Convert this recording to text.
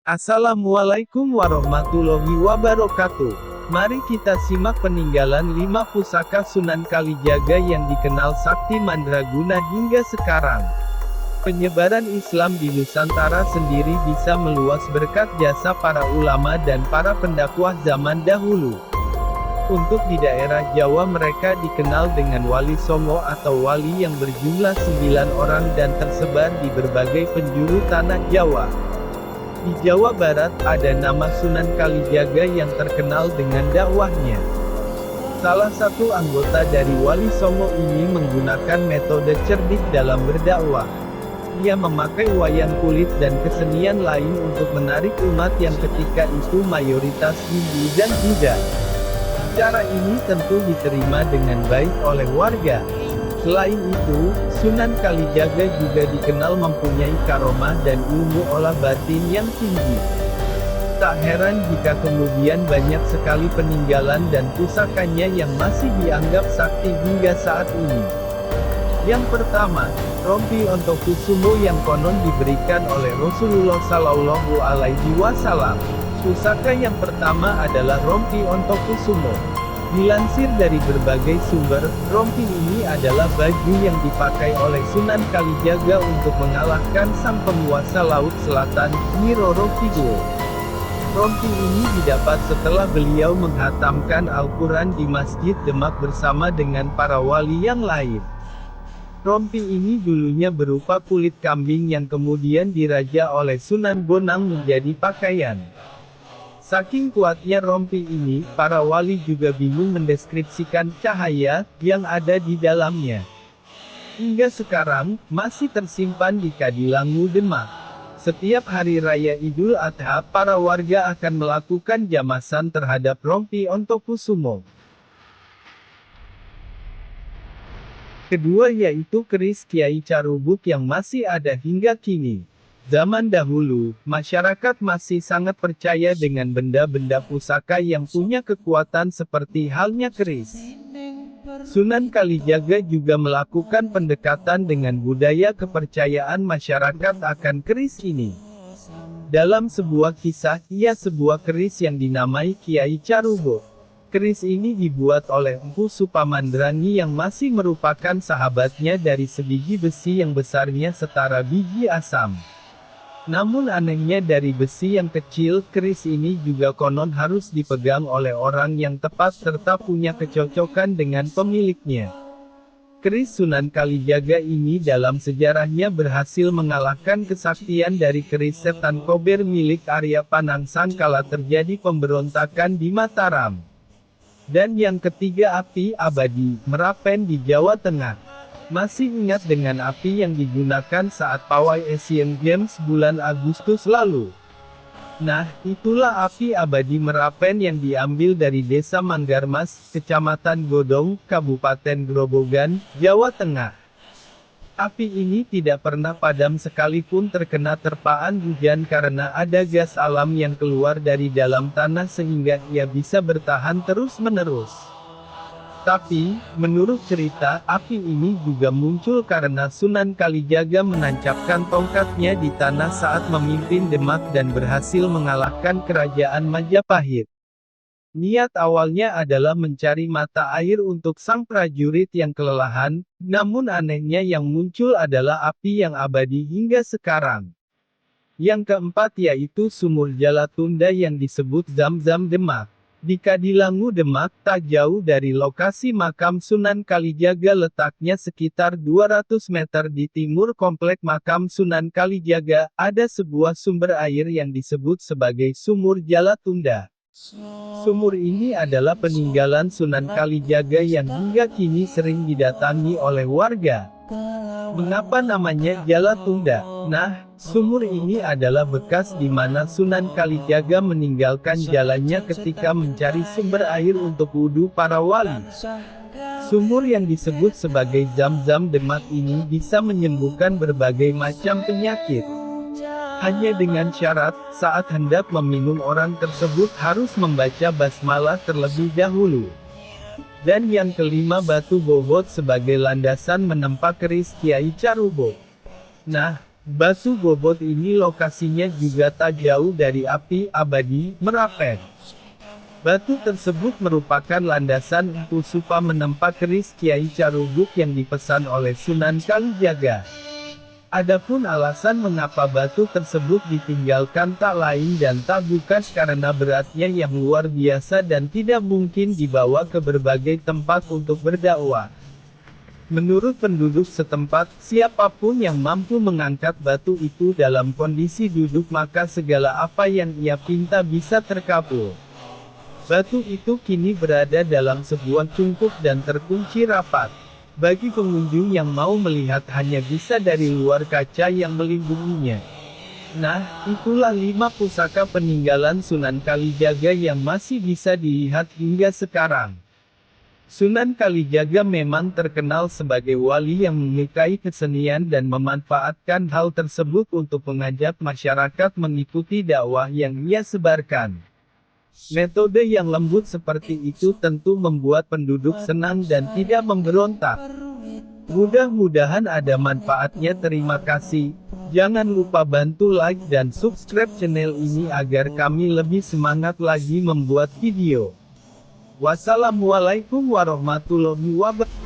Assalamualaikum warahmatullahi wabarakatuh. Mari kita simak peninggalan 5 pusaka Sunan Kalijaga yang dikenal sakti mandraguna hingga sekarang. Penyebaran Islam di Nusantara sendiri bisa meluas berkat jasa para ulama dan para pendakwah zaman dahulu. Untuk di daerah Jawa mereka dikenal dengan Wali Songo atau wali yang berjumlah 9 orang dan tersebar di berbagai penjuru tanah Jawa. Di Jawa Barat ada nama Sunan Kalijaga yang terkenal dengan dakwahnya. Salah satu anggota dari Wali Songo ini menggunakan metode cerdik dalam berdakwah. Ia memakai wayang kulit dan kesenian lain untuk menarik umat yang ketika itu mayoritas Hindu dan Buddha. Cara ini tentu diterima dengan baik oleh warga. Selain itu, Sunan Kalijaga juga dikenal mempunyai karomah dan ilmu olah batin yang tinggi. Tak heran jika kemudian banyak sekali peninggalan dan pusakanya yang masih dianggap sakti hingga saat ini. Yang pertama, rompi Ontokusumo yang konon diberikan oleh Rasulullah Shallallahu Alaihi Wasallam. Pusaka yang pertama adalah rompi Ontokusumo. Dilansir dari berbagai sumber, rompi ini adalah baju yang dipakai oleh Sunan Kalijaga untuk mengalahkan sang penguasa Laut Selatan, Nyi Roro Kidul. Rompi ini didapat setelah beliau menghatamkan Al-Quran di Masjid Demak bersama dengan para wali yang lain. Rompi ini dulunya berupa kulit kambing yang kemudian diraja oleh Sunan Bonang menjadi pakaian. Saking kuatnya rompi ini, para wali juga bingung mendeskripsikan cahaya yang ada di dalamnya. Hingga sekarang, masih tersimpan di Kadilangu, Demak. Setiap hari raya Idul Adha, para warga akan melakukan jamasan terhadap rompi Ontokusumo. Kedua yaitu keris Kiai Carubuk yang masih ada hingga kini. Zaman dahulu, masyarakat masih sangat percaya dengan benda-benda pusaka yang punya kekuatan seperti halnya keris. Sunan Kalijaga juga melakukan pendekatan dengan budaya kepercayaan masyarakat akan keris ini. Dalam sebuah kisah, ia sebuah keris yang dinamai Kiai Carubuk. Keris ini dibuat oleh Empu Supamandrani yang masih merupakan sahabatnya dari sebiji besi yang besarnya setara biji asam. Namun anehnya dari besi yang kecil, keris ini juga konon harus dipegang oleh orang yang tepat serta punya kecocokan dengan pemiliknya. Keris Sunan Kalijaga ini dalam sejarahnya berhasil mengalahkan kesaktian dari keris setan kober milik Arya Panangsang kala terjadi pemberontakan di Mataram. Dan yang ketiga api abadi, Merapen di Jawa Tengah. Masih ingat dengan api yang digunakan saat pawai Asian Games bulan Agustus lalu? Nah, itulah api abadi Merapen yang diambil dari Desa Manggarmas, Kecamatan Godong, Kabupaten Grobogan, Jawa Tengah. Api ini tidak pernah padam sekalipun terkena terpaan hujan karena ada gas alam yang keluar dari dalam tanah sehingga ia bisa bertahan terus-menerus. Tapi, menurut cerita, api ini juga muncul karena Sunan Kalijaga menancapkan tongkatnya di tanah saat memimpin Demak dan berhasil mengalahkan kerajaan Majapahit. Niat awalnya adalah mencari mata air untuk sang prajurit yang kelelahan, namun anehnya yang muncul adalah api yang abadi hingga sekarang. Yang keempat yaitu sumur Jalatunda yang disebut Zam-Zam Demak. Di Kadilangu Demak, tak jauh dari lokasi makam Sunan Kalijaga letaknya sekitar 200 meter di timur komplek makam Sunan Kalijaga, ada sebuah sumber air yang disebut sebagai Sumur Jalatunda. Sumur ini adalah peninggalan Sunan Kalijaga yang hingga kini sering didatangi oleh warga. Mengapa namanya Jalatunda? Nah, sumur ini adalah bekas di mana Sunan Kalijaga meninggalkan jalannya ketika mencari sumber air untuk wudhu para wali. Sumur yang disebut sebagai Zam-Zam Demak ini bisa menyembuhkan berbagai macam penyakit. Hanya dengan syarat, saat hendak meminum orang tersebut harus membaca basmalah terlebih dahulu. Dan yang kelima batu bobot sebagai landasan menempa keris Kiai Carubuk. Nah, Batu Bobot ini lokasinya juga tak jauh dari api abadi Merapen. Batu tersebut merupakan landasan Empu Supa menempa keris Kiai Carubuk yang dipesan oleh Sunan Kalijaga. Adapun alasan mengapa batu tersebut ditinggalkan tak lain dan tak bukan karena beratnya yang luar biasa dan tidak mungkin dibawa ke berbagai tempat untuk berdakwah. Menurut penduduk setempat, siapapun yang mampu mengangkat batu itu dalam kondisi duduk maka segala apa yang ia pinta bisa terkabul. Batu itu kini berada dalam sebuah cungkup dan terkunci rapat. Bagi pengunjung yang mau melihat hanya bisa dari luar kaca yang melindunginya. Nah, itulah 5 pusaka peninggalan Sunan Kalijaga yang masih bisa dilihat hingga sekarang. Sunan Kalijaga memang terkenal sebagai wali yang menyukai kesenian dan memanfaatkan hal tersebut untuk mengajak masyarakat mengikuti dakwah yang ia sebarkan. Metode yang lembut seperti itu tentu membuat penduduk senang dan tidak memberontak. Mudah-mudahan ada manfaatnya. Terima kasih. Jangan lupa bantu like dan subscribe channel ini agar kami lebih semangat lagi membuat video. Wassalamualaikum warahmatullahi wabarakatuh.